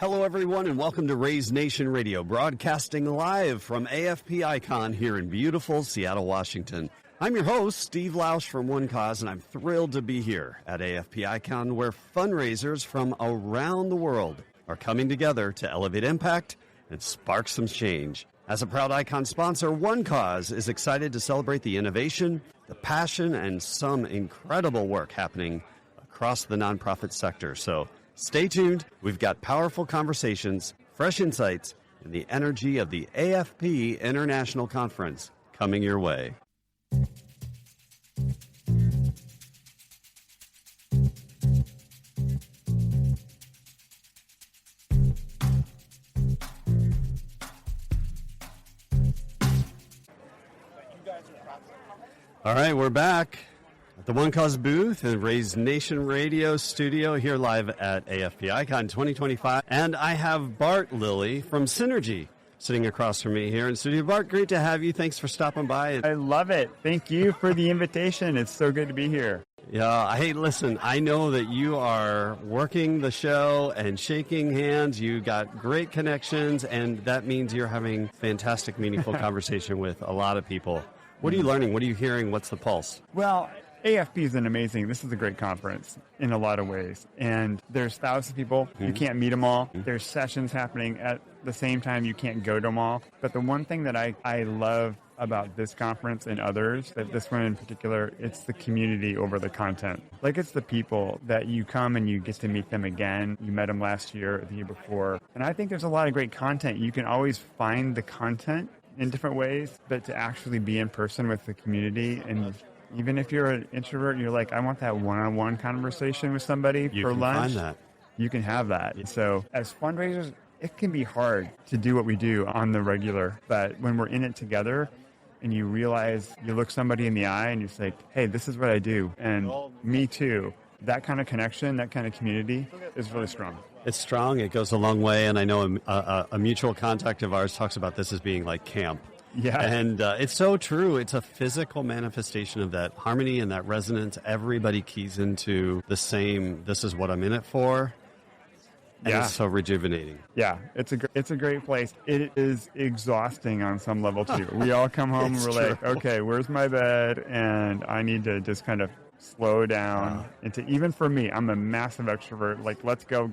Hello, everyone, and welcome to Raise Nation Radio, broadcasting live from AFP Icon here in beautiful Seattle, Washington. I'm your host, Steve Lausch from One Cause, and I'm thrilled to be here at AFP Icon, where fundraisers from around the world are coming together to elevate impact and spark some change. As a proud Icon sponsor, One Cause is excited to celebrate the innovation, the passion, and some incredible work happening across the nonprofit sector. So stay tuned. We've got powerful conversations, fresh insights, and the energy of the AFP International Conference coming your way. All right, we're back at the One Cause booth in Raise Nation Radio studio here live at AFP Icon 2025. And I have Bart Lilly from Synergy sitting across from me here in studio. Bart, great to have you. Thanks for stopping by. I love it. Thank you for the invitation. It's so good to be here. Yeah, hey, listen, I know that you are working the show and shaking hands. You got great connections, and that means you're having fantastic, meaningful conversation with a lot of people. What are you learning? What are you hearing? What's the pulse? Well, AFP is this is a great conference in a lot of ways. And there's thousands of people. You can't meet them all. There's sessions happening at the same time. You can't go to them all. But the one thing that I love about this conference and others, that this one in particular, it's the community over the content. Like, it's the people that you come and you get to meet them again. You met them last year or the year before. And I think there's a lot of great content. You can always find the content in different ways, but to actually be in person with the community, and even if you're an introvert, you're like, I want that one-on-one conversation with somebody for lunch. You can have that. So as fundraisers, it can be hard to do what we do on the regular, but when we're in it together and you realize, you look somebody in the eye and you say, hey, this is what I do, and me too, that kind of connection, that kind of community is really strong. It's strong. It goes a long way. And I know a mutual contact of ours talks about this as being like camp. Yeah. And it's so true. It's a physical manifestation of that harmony and that resonance. Everybody keys into the same, this is what I'm in it for. And it's so rejuvenating. Yeah, it's a great place. It is exhausting on some level too. We all come home and we're like, okay, where's my bed? And I need to just kind of slow down. Even for me, I'm a massive extrovert. Like, let's go.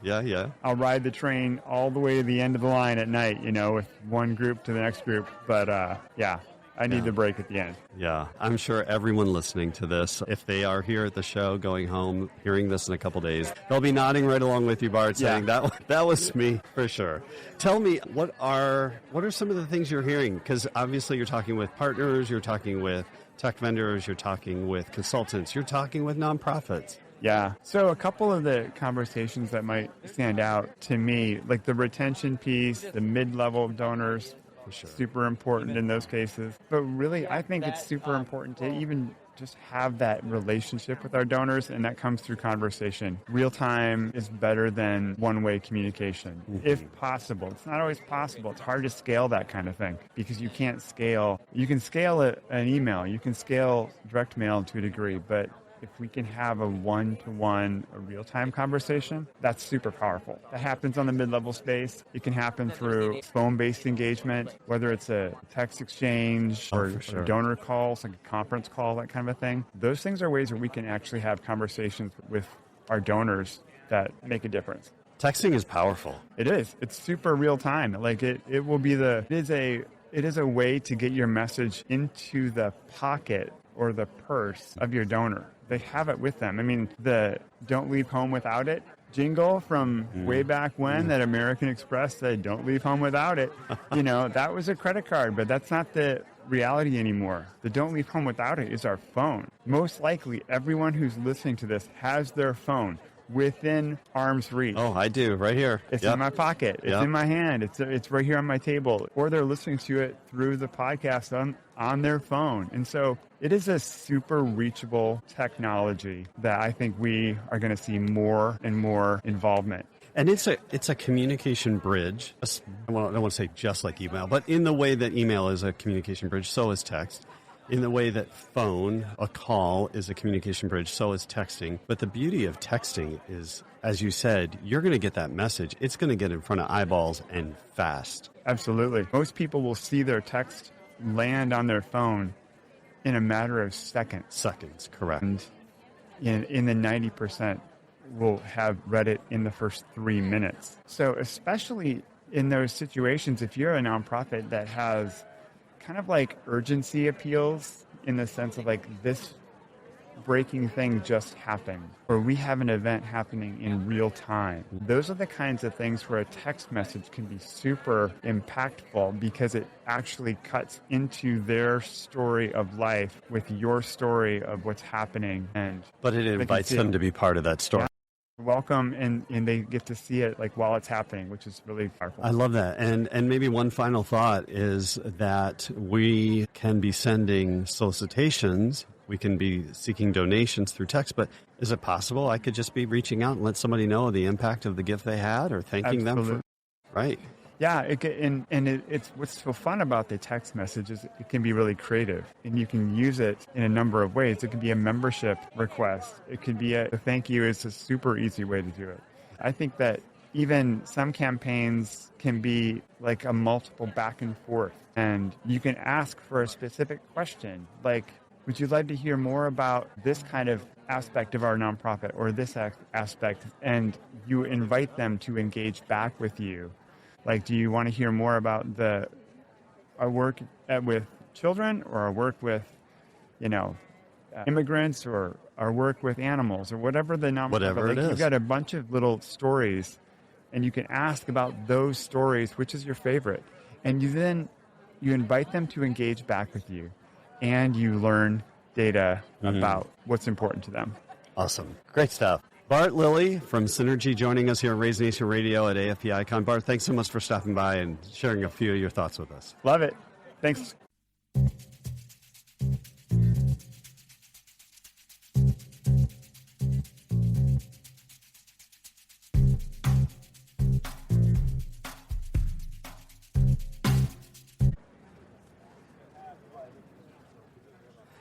Yeah. I'll ride the train all the way to the end of the line at night, with one group to the next group. But I need the break at the end. Yeah, I'm sure everyone listening to this, if they are here at the show, going home, hearing this in a couple days, they'll be nodding right along with you, Bart, saying that was me for sure. Tell me, what are some of the things you're hearing? Because obviously you're talking with partners, you're talking with tech vendors, you're talking with consultants, you're talking with nonprofits. Yeah. So a couple of the conversations that might stand out to me, like the retention piece, the mid-level donors, super important in those cases. But really, I think it's super important to even just have that relationship with our donors, and that comes through conversation. Real time is better than one-way communication, if possible. It's not always possible. It's hard to scale that kind of thing because you can't scale. You can scale an email. You can scale direct mail to a degree, but if we can have a one-to-one, a real-time conversation, that's super powerful. That happens on the mid-level space. It can happen through phone-based engagement, whether it's a text exchange or donor calls, like a conference call, that kind of a thing. Those things are ways where we can actually have conversations with our donors that make a difference. Texting is powerful. It is. It's super real-time. Like it will be it is a way to get your message into the pocket or the purse of your donor. They have it with them. I mean, the "Don't Leave Home Without It" jingle from way back when that American Express said, "Don't leave home without it." That was a credit card, but that's not the reality anymore. The "Don't Leave Home Without It" is our phone. Most likely, everyone who's listening to this has their phone within arm's reach. Oh, I do, right here. It's in my pocket. It's in my hand. It's right here on my table. Or they're listening to it through the podcast on their phone. And so it is a super reachable technology that I think we are going to see more and more involvement. And it's a communication bridge. I don't want to say just like email, but in the way that email is a communication bridge, so is text. In the way that a call is a communication bridge, so is texting. But the beauty of texting is as you said, you're going to get that message. It's going to get in front of eyeballs and fast. Absolutely. Most people will see their text land on their phone in a matter of seconds. Seconds, correct. And in the 90% will have read it in the first 3 minutes. So especially in those situations, if you're a nonprofit that has kind of like urgency appeals in the sense of like this breaking thing just happened, or we have an event happening in real time. Those are the kinds of things where a text message can be super impactful because it actually cuts into their story of life with your story of what's happening. But it invites them to be part of that story. Yeah. Welcome, and they get to see it like while it's happening, which is really powerful. I love that. And maybe one final thought is that we can be sending solicitations. We can be seeking donations through text, but is it possible I could just be reaching out and let somebody know the impact of the gift they had or thanking them for? Right. Yeah, it's what's so fun about the text message is it can be really creative, and you can use it in a number of ways. It could be a membership request. It could be a thank you. It's a super easy way to do it. I think that even some campaigns can be like a multiple back and forth, and you can ask for a specific question, like, would you like to hear more about this kind of aspect of our nonprofit or this aspect? And you invite them to engage back with you. Like, do you want to hear more about our work with children, or our work with, immigrants, or our work with animals, or whatever the nonprofit? Whatever it is. You've got a bunch of little stories, and you can ask about those stories, which is your favorite, and you invite them to engage back with you, and you learn data about what's important to them. Awesome. Great stuff. Bart Lilly from Synergy joining us here on Raise Nation Radio at AFP Icon. Bart, thanks so much for stopping by and sharing a few of your thoughts with us. Love it. Thanks.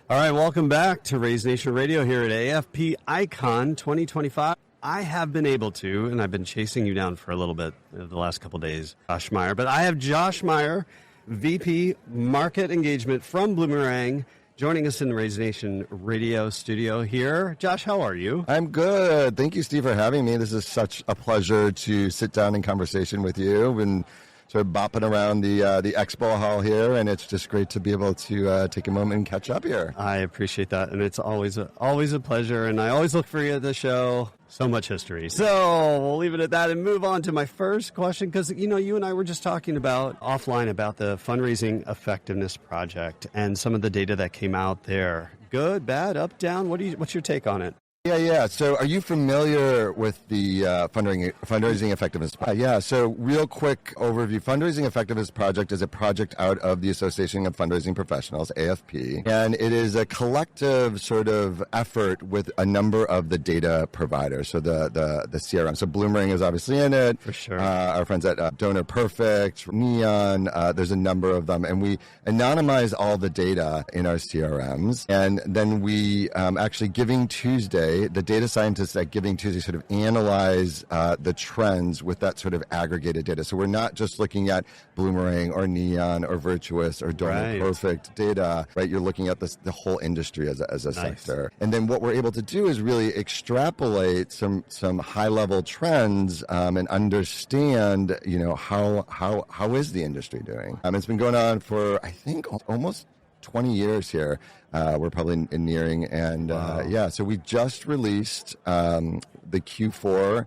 All right, welcome back to Raise Nation Radio here at AFP Icon 2025. I have been able to, and I've been chasing you down for a little bit the last couple of days, Josh Meyer. But I have Josh Meyer, VP Market Engagement from Bloomerang, joining us in the Raise Nation Radio studio here. Josh, how are you? I'm good. Thank you, Steve, for having me. This is such a pleasure to sit down in conversation with you and sort of bopping around the expo hall here, and it's just great to be able to take a moment and catch up here. I appreciate that, and it's always a pleasure, and I always look for you at the show. So much history. So we'll leave it at that and move on to my first question, because, you and I were just talking offline about the Fundraising Effectiveness Project and some of the data that came out there. Good, bad, up, down? What's your take on it? Yeah. So are you familiar with the Fundraising Effectiveness Project? Yeah, so real quick overview. Fundraising Effectiveness Project is a project out of the Association of Fundraising Professionals, AFP, and it is a collective sort of effort with a number of the data providers, so the CRM. So Bloomerang is obviously in it. For sure. Our friends at Donor Perfect, Neon, there's a number of them, and we anonymize all the data in our CRMs, and then we actually Giving Tuesday, the data scientists at Giving Tuesday sort of analyze the trends with that sort of aggregated data. So we're not just looking at Bloomerang or Neon or Virtuous or Donor Perfect data, right? You're looking at the whole industry as a sector. And then what we're able to do is really extrapolate some high-level trends and understand, how is the industry doing? It's been going on for, I think, almost 20 years here. We're probably nearing, and wow. So we just released the Q4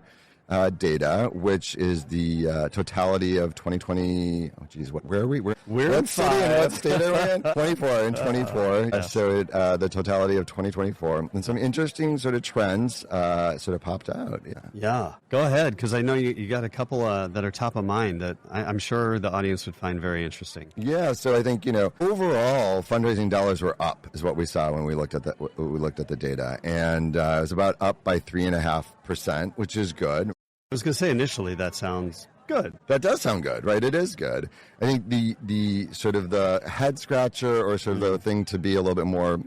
data, which is the totality of 2020. Oh, geez, where are we? We're in city and what state are we in? 24. Yes. So the totality of 2024, and some interesting sort of trends sort of popped out. Yeah. Go ahead, because I know you got a couple that are top of mind that I'm sure the audience would find very interesting. Yeah. So I think overall fundraising dollars were up, is what we saw when we looked at the data, and it was about up by 3.5%, which is good. I was going to say initially that sounds good. That does sound good, right? It is good. I think the sort of the head scratcher or sort of the thing to be a little bit more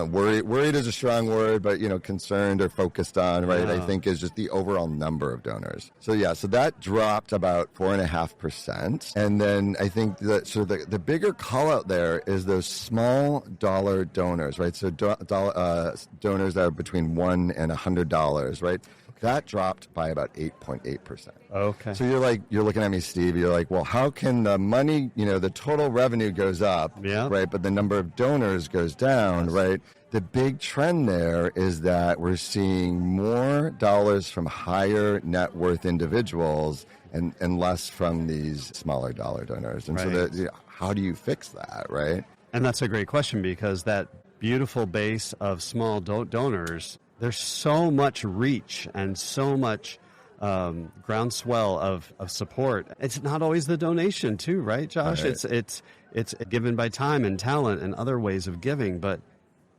worried is a strong word, but, concerned or focused on, right, I think is just the overall number of donors. So that dropped about 4.5%. And then I think that sort of the bigger call out there is those small dollar donors, right? So donors that are between $1 and $100, right? That dropped by about 8.8%. Okay. So you're looking at me, Steve. You're like, well, how can the money, the total revenue goes up, right? But the number of donors goes down, right? The big trend there is that we're seeing more dollars from higher net worth individuals and less from these smaller dollar donors. And so how do you fix that, right? And that's a great question, because that beautiful base of small donors, there's so much reach and so much groundswell of support. It's not always the donation too, right, Josh? Right. It's given by time and talent and other ways of giving, but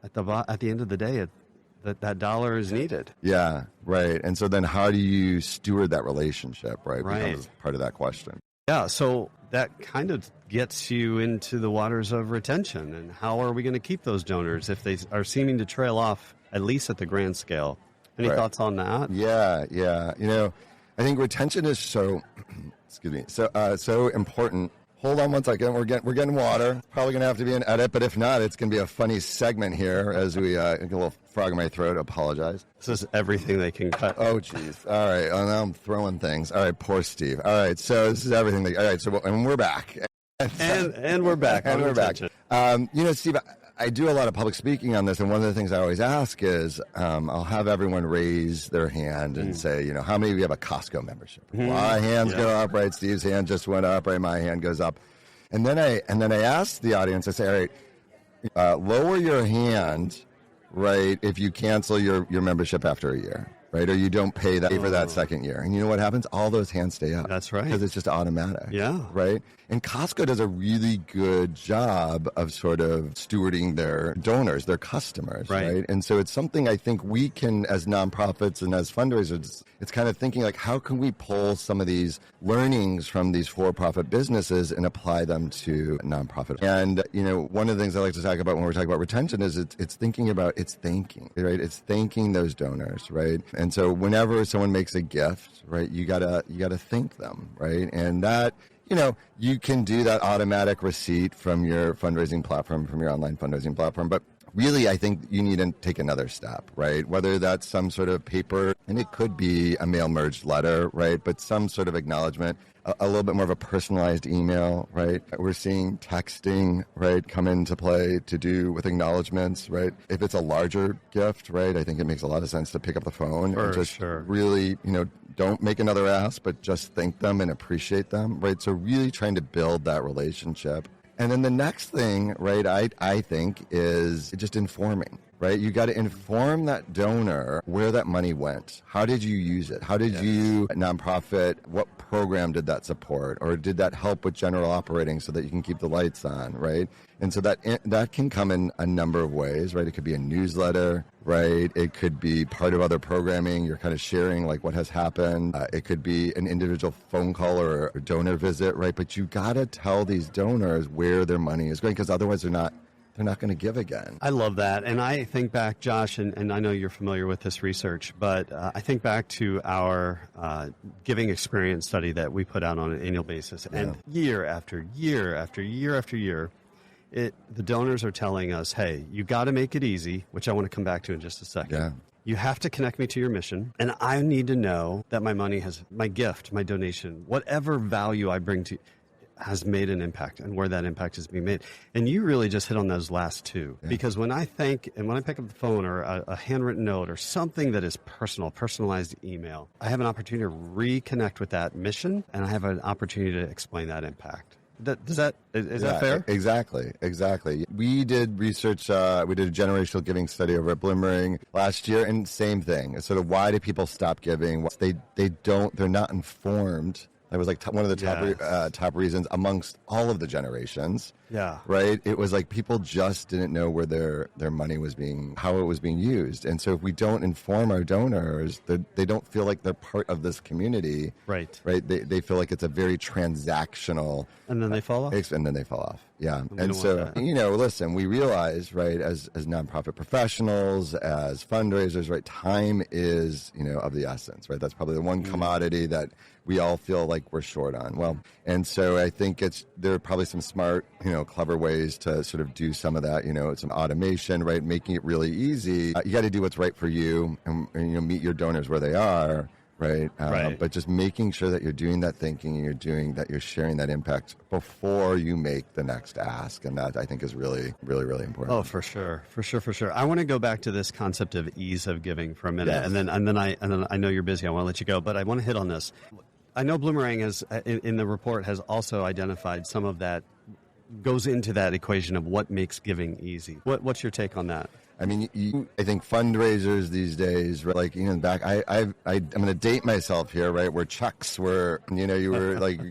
at the end of the day, that dollar is needed. Yeah, right. And so then how do you steward that relationship, right? Becomes part of that question. Yeah, so that kind of gets you into the waters of retention, and how are we going to keep those donors if they are seeming to trail off, at least at the grand scale? Any thoughts on that? Yeah. I think retention is so important. Hold on one second. We're getting water. Probably going to have to be an edit, but if not, it's going to be a funny segment here as we get a little frog in my throat. Apologize. This is everything they can cut. Oh, jeez. All right. Oh, now I'm throwing things. All right. Poor Steve. All right. So this is everything. All right. So and we're back. And we're back. And we're back. Steve, I do a lot of public speaking on this, and one of the things I always ask is I'll have everyone raise their hand and say, how many of you have a Costco membership? My hands go up, right? Steve's hand just went up, right? My hand goes up. And then I ask the audience, I say, all right, lower your hand, right, if you cancel your membership after a year. Right, or you don't pay that for that second year. And you know what happens? All those hands stay up. That's right. Because it's just automatic. Yeah. Right? And Costco does a really good job of sort of stewarding their donors, their customers. Right? And so it's something I think we can, as nonprofits and as fundraisers, it's kind of thinking like, how can we pull some of these learnings from these for-profit businesses and apply them to nonprofit? And, one of the things I like to talk about when we're talking about retention is it's thinking about, it's thanking, right? It's thanking those donors, right? And so whenever someone makes a gift, right, you gotta thank them, right? And that, you can do that automatic receipt from your fundraising platform, from your online fundraising platform, but really, I think you need to take another step, right? Whether that's some sort of paper, and it could be a mail merged letter, right? But some sort of acknowledgement, a little bit more of a personalized email, right? We're seeing texting, right, come into play to do with acknowledgments, right? If it's a larger gift, right, I think it makes a lot of sense to pick up the phone and just really, don't make another ask, but just thank them and appreciate them, right? So really trying to build that relationship. And then the next thing, right, I think is just informing, right? You got to inform that donor where that money went. How did you use it? How did you, nonprofit, what program did that support? Or did that help with general operating so that you can keep the lights on, right? And so that can come in a number of ways, right? It could be a newsletter, right? It could be part of other programming. You're kind of sharing like what has happened. It could be an individual phone call or a donor visit, right? But you got to tell these donors where their money is going, because otherwise they're not going to give again. I love that. And I think back, Josh, and I know you're familiar with this research, but I think back to our giving experience study that we put out on an annual basis. And year after year after year after year, the donors are telling us, hey, you got to make it easy, which I want to come back to in just a second. Yeah. You have to connect me to your mission, and I need to know that my money my gift, my donation, whatever value I bring to has made an impact and where that impact is being made. And you really just hit on those last two. Yeah. Because when I pick up the phone or a handwritten note or something that is personalized email, I have an opportunity to reconnect with that mission, and I have an opportunity to explain that impact. Is that fair? Exactly. We did research. We did a generational giving study over at Blimmering last year, and same thing. Sort of, why do people stop giving? They're not informed. That was like one of the top reasons amongst all of the generations. Yeah. Right? It was like people just didn't know where their money was how it was being used. And so if we don't inform our donors, they don't feel like they're part of this community. Right. Right? They feel like it's a very transactional. And then they fall off. And then they fall off. Yeah. We And don't so, want that. listen, we realize, right, as nonprofit professionals, as fundraisers, right, time is, of the essence, right? That's probably the one commodity that we all feel like we're short on. Well, and so I think there are probably some smart, clever ways to sort of do some of that, some automation, right? Making it really easy. You got to do what's right for you and meet your donors where they are. Right. Right. But just making sure that you're doing that thinking and you're sharing that impact before you make the next ask. And that I think is really, really, really important. Oh, for sure. I want to go back to this concept of ease of giving for a minute. Yes. And then I know you're busy. I want to let you go, but I want to hit on this. I know Bloomerang has, in the report, has also identified some of that goes into that equation of what makes giving easy. What's your take on that? I mean, I think fundraisers these days, like, back, I'm going to date myself here, right? Where checks were, you were like,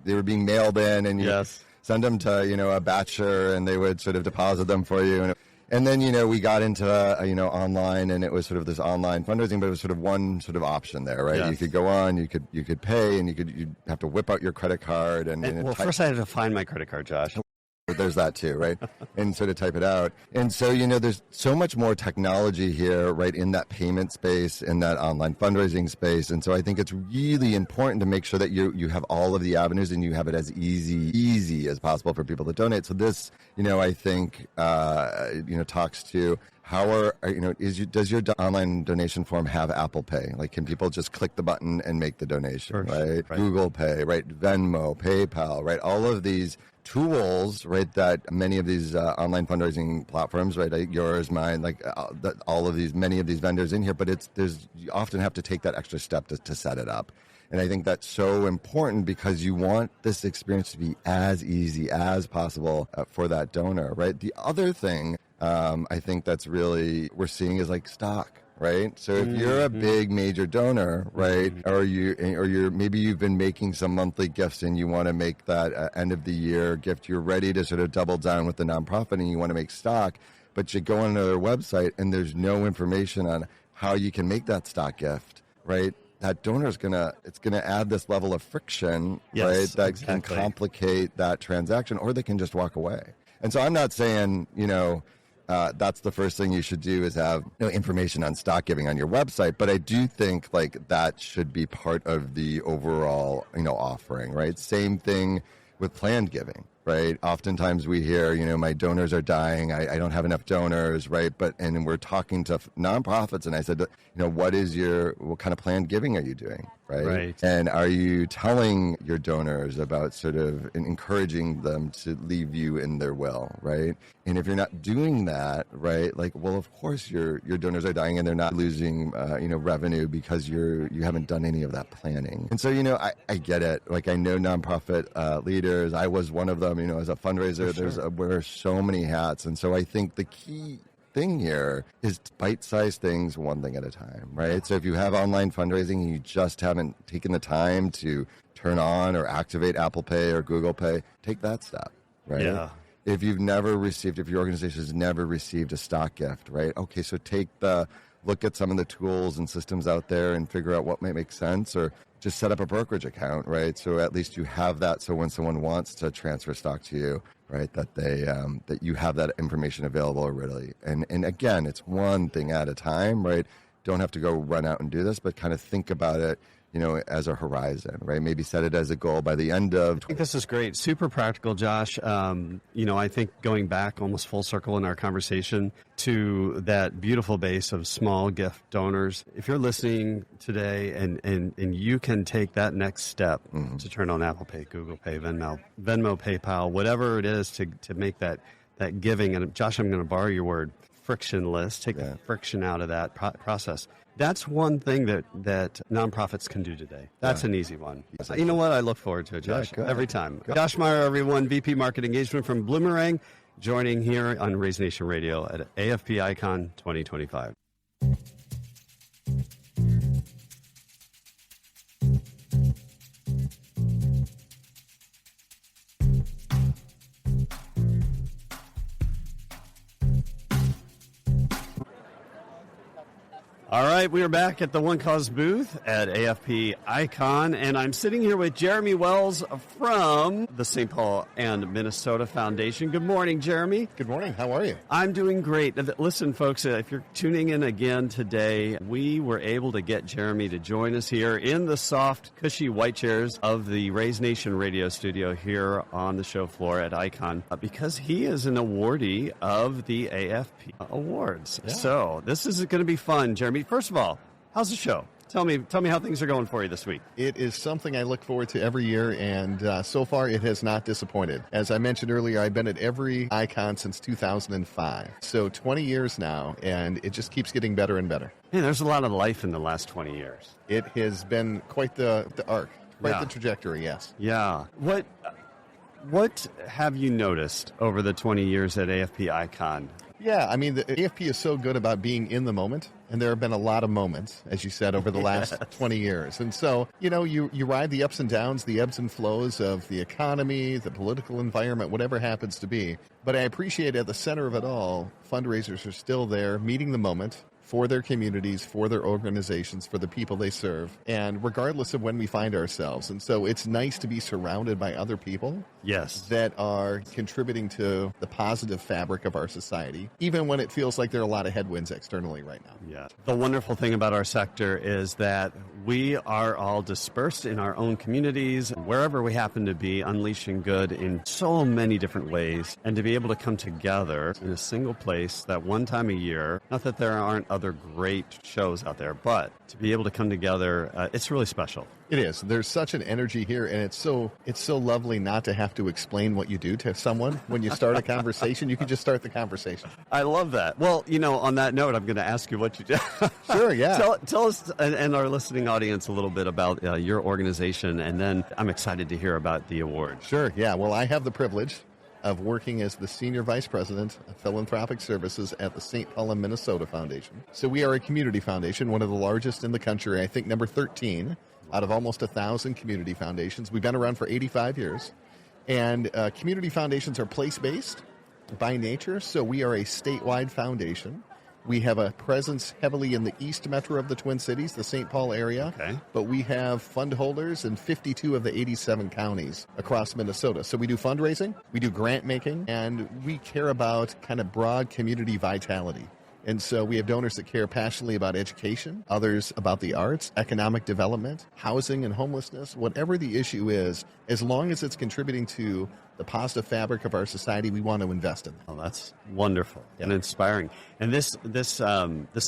they were being mailed in and you send them to, a batcher and they would sort of deposit them for you. And then, we got into, online and it was sort of this online fundraising, but it was sort of one sort of option there, right? Yes. You could go on, you could pay and you'd have to whip out your credit card. Well, first I had to find my credit card, Josh. There's that too, right? And sort of type it out. And so, there's so much more technology here, right, in that payment space, in that online fundraising space. And so I think it's really important to make sure that you have all of the avenues and you have it as easy as possible for people to donate. So this, I think, talks to how does your online donation form have Apple Pay? Like, can people just click the button and make the donation, right? Google Pay, right? Venmo, PayPal, right? All of these tools, right, that many of these online fundraising platforms, right, like yours, mine, like many of these vendors in here, but you often have to take that extra step to set it up. And I think that's so important because you want this experience to be as easy as possible for that donor, right? The other thing I think that's really we're seeing is like stock. Right. So if you're a big major donor, right, or maybe you've been making some monthly gifts and you want to make that end of the year gift, you're ready to sort of double down with the nonprofit and you want to make stock, but you go on their website and there's no information on how you can make that stock gift, right? That donor is it's gonna add this level of friction, right, that can complicate that transaction, or they can just walk away. And so I'm not saying, that's the first thing you should do is have information on stock giving on your website. But I do think like that should be part of the overall, offering, right? Same thing with planned giving, right? Oftentimes we hear, my donors are dying. I don't have enough donors, right? And we're talking to nonprofits and I said, what kind of planned giving are you doing? Right. And are you telling your donors about sort of encouraging them to leave you in their will, right? And if you're not doing that, right, like, well, of course your donors are dying and they're not losing, revenue because you haven't done any of that planning. And so, I get it. Like, I know nonprofit leaders. I was one of them, as a fundraiser. Sure. Wear so many hats. And so I think the key thing here is bite-sized things one thing at a time, right? So if you have online fundraising and you just haven't taken the time to turn on or activate Apple Pay or Google Pay, take that step, right? Yeah. If your organization has never received a stock gift, right? Okay, so look at some of the tools and systems out there and figure out what might make sense, or just set up a brokerage account, right? So at least you have that. So when someone wants to transfer stock to you, right, that that you have that information available already. And again, it's one thing at a time, right? Don't have to go run out and do this, but kind of think about it, as a horizon, right? Maybe set it as a goal by the end of. I think this is great. Super practical, Josh. I think going back almost full circle in our conversation to that beautiful base of small gift donors. If you're listening today and you can take that next step to turn on Apple Pay, Google Pay, Venmo, PayPal, whatever it is to make that giving, and Josh, I'm going to borrow your word, frictionless, take the friction out of that process. That's one thing that nonprofits can do today. That's an easy one. Yes, you know what? I look forward to it, Josh, every time. Good. Josh Meyer, everyone, VP Market Engagement from Bloomerang, joining here on Raise Nation Radio at AFP Icon 2025. All right, we are back at the One Cause booth at AFP Icon, and I'm sitting here with Jeremy Wells from the St. Paul and Minnesota Foundation. Good morning, Jeremy. Good morning. How are you? I'm doing great. Listen, folks, if you're tuning in again today, we were able to get Jeremy to join us here in the soft, cushy white chairs of the Raise Nation radio studio here on the show floor at Icon because he is an awardee of the AFP Awards. Yeah. So this is going to be fun, Jeremy. First of all, how's the show? Tell me how things are going for you this week. It is something I look forward to every year, and so far it has not disappointed. As I mentioned earlier, I've been at every Icon since 2005. So 20 years now, and it just keeps getting better and better. Man, there's a lot of life in the last 20 years. It has been quite the arc, quite the trajectory, yes. Yeah. What have you noticed over the 20 years at AFP Icon? Yeah, I mean, the AFP is so good about being in the moment, and there have been a lot of moments, as you said, over the last 20 years. And so, you ride the ups and downs, the ebbs and flows of the economy, the political environment, whatever happens to be. But I appreciate at the center of it all, fundraisers are still there, meeting the moment for their communities, for their organizations, for the people they serve, and regardless of when we find ourselves. And so it's nice to be surrounded by other people that are contributing to the positive fabric of our society, even when it feels like there are a lot of headwinds externally right now. Yeah. The wonderful thing about our sector is that we are all dispersed in our own communities, wherever we happen to be, unleashing good in so many different ways, and to be able to come together in a single place that one time a year, not that there aren't other great shows out there, but to be able to come together, it's really special. It is. There's such an energy here, and it's so lovely not to have to explain what you do to someone. When you start a conversation, you can just start the conversation. I love that. Well, on that note, I'm going to ask you what you do. Sure, yeah. Tell us and our listening audience a little bit about your organization, and then I'm excited to hear about the award. Sure, yeah. Well, I have the privilege of working as the Senior Vice President of Philanthropic Services at the St. Paul and Minnesota Foundation. So we are a community foundation, one of the largest in the country, I think number 13 out of almost 1,000 community foundations. We've been around for 85 years. And community foundations are place-based by nature, so we are a statewide foundation. We have a presence heavily in the east metro of the Twin Cities, the St. Paul area, but we have fund holders in 52 of the 87 counties across Minnesota. So we do fundraising, we do grant making, and we care about kind of broad community vitality. And so we have donors that care passionately about education, others about the arts, economic development, housing and homelessness, whatever the issue is, as long as it's contributing to the positive fabric of our society, we want to invest in that. Oh, that's wonderful and inspiring. And this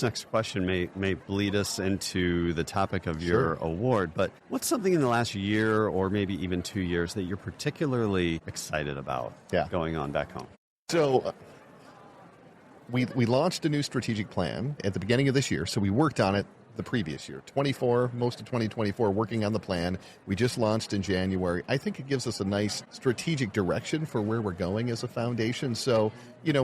next question may lead us into the topic of your award, but what's something in the last year or maybe even 2 years that you're particularly excited about going on back home? So we launched a new strategic plan at the beginning of this year, so we worked on it the previous year, most of 2024, working on the plan. We just launched in January. I think it gives us a nice strategic direction for where we're going as a foundation. So,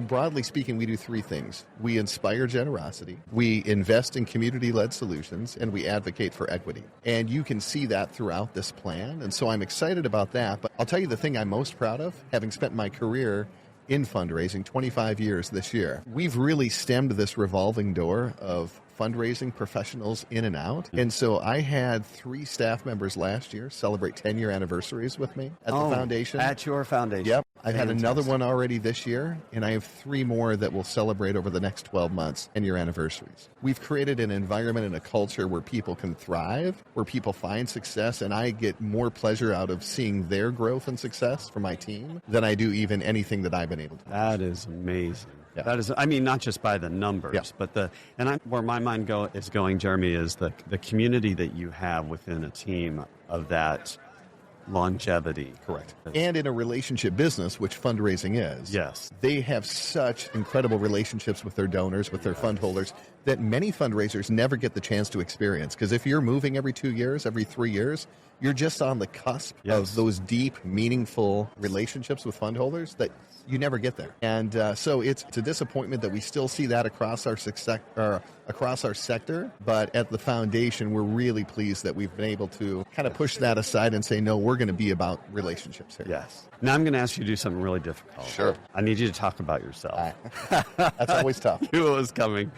broadly speaking, we do three things. We inspire generosity, we invest in community-led solutions, and we advocate for equity. And you can see that throughout this plan. And so I'm excited about that. But I'll tell you the thing I'm most proud of, having spent my career in fundraising, 25 years this year, we've really stemmed this revolving door of fundraising professionals in and out. And so I had 3 staff members last year celebrate 10-year anniversaries with me at the foundation. At your foundation. Yep. I've had another one already this year, and I have 3 more that will celebrate over the next 12 months, 10-year anniversaries. We've created an environment and a culture where people can thrive, where people find success, and I get more pleasure out of seeing their growth and success for my team than I do even anything that I've been able to do. That is amazing. Yeah. That is, not just by the numbers, but where my mind is going, Jeremy, is the community that you have within a team of that longevity. Correct. And in a relationship business, which fundraising is, they have such incredible relationships with their donors, with their fund holders, that many fundraisers never get the chance to experience. Because if you're moving every 2 years, every 3 years, you're just on the cusp of those deep, meaningful relationships with fund holders that you never get there. And so it's a disappointment that we still see that across our sector. But at the foundation, we're really pleased that we've been able to kind of push that aside and say, no, we're going to be about relationships here. Yes. Now I'm going to ask you to do something really difficult. Sure. I need you to talk about yourself. That's always tough. Knew it was coming.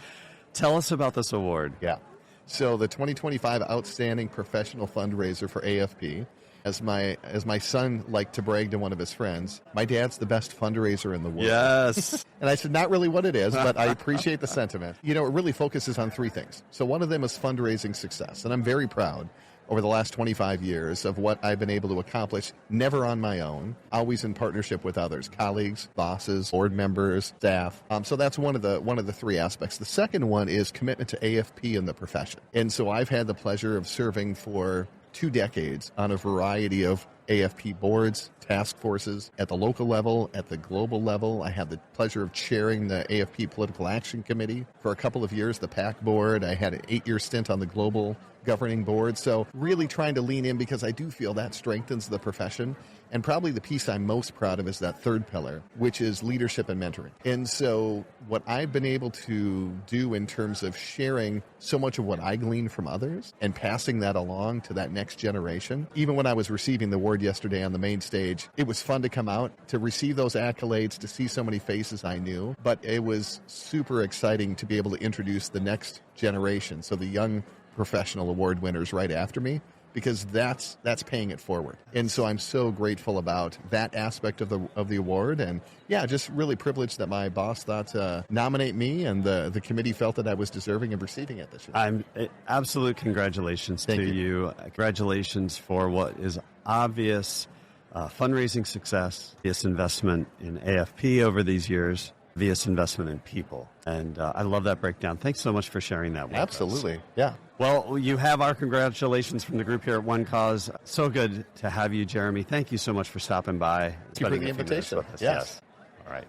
Tell us about this award. Yeah. So the 2025 Outstanding Professional Fundraiser for AFP. As my son liked to brag to one of his friends, my dad's the best fundraiser in the world. Yes. And I said, not really what it is, but I appreciate the sentiment. It really focuses on three things. So one of them is fundraising success. And I'm very proud over the last 25 years of what I've been able to accomplish, never on my own, always in partnership with others, colleagues, bosses, board members, staff. So that's one of the three aspects. The second one is commitment to AFP in the profession. And so I've had the pleasure of serving for 2 decades on a variety of AFP boards, task forces at the local level, at the global level. I had the pleasure of chairing the AFP Political Action Committee for a couple of years, the PAC board. I had an 8-year stint on the global governing board. So really trying to lean in because I do feel that strengthens the profession. And probably the piece I'm most proud of is that third pillar, which is leadership and mentoring. And so what I've been able to do in terms of sharing so much of what I glean from others and passing that along to that next generation. Even when I was receiving the award yesterday on the main stage, it was fun to come out, to receive those accolades, to see so many faces I knew. But it was super exciting to be able to introduce the next generation, so the young professional award winners right after me, because that's paying it forward. And so I'm so grateful about that aspect of the award. And yeah, just really privileged that my boss thought to nominate me, and the committee felt that I was deserving of receiving it this year. Absolute congratulations Thank to you. Congratulations for what is obvious fundraising success, obvious investment in AFP over these years, obvious investment in people. And I love that breakdown. Thanks so much for sharing that with us. Absolutely. Yeah. Well, you have our congratulations from the group here at One Cause. So good to have you, Jeremy. Thank you so much for stopping by. Thank you for spending the a few minutes invitation. with us. Yes. All right.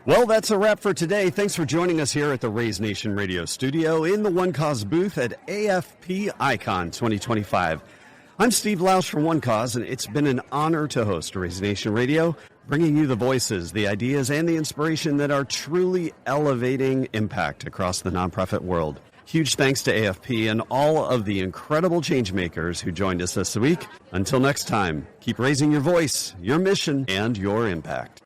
Well, that's a wrap for today. Thanks for joining us here at the Raise Nation Radio studio in the One Cause booth at AFP Icon 2025. I'm Steve Lausch from One Cause, and it's been an honor to host Raise Nation Radio, bringing you the voices, the ideas, and the inspiration that are truly elevating impact across the nonprofit world. Huge thanks to AFP and all of the incredible changemakers who joined us this week. Until next time, keep raising your voice, your mission, and your impact.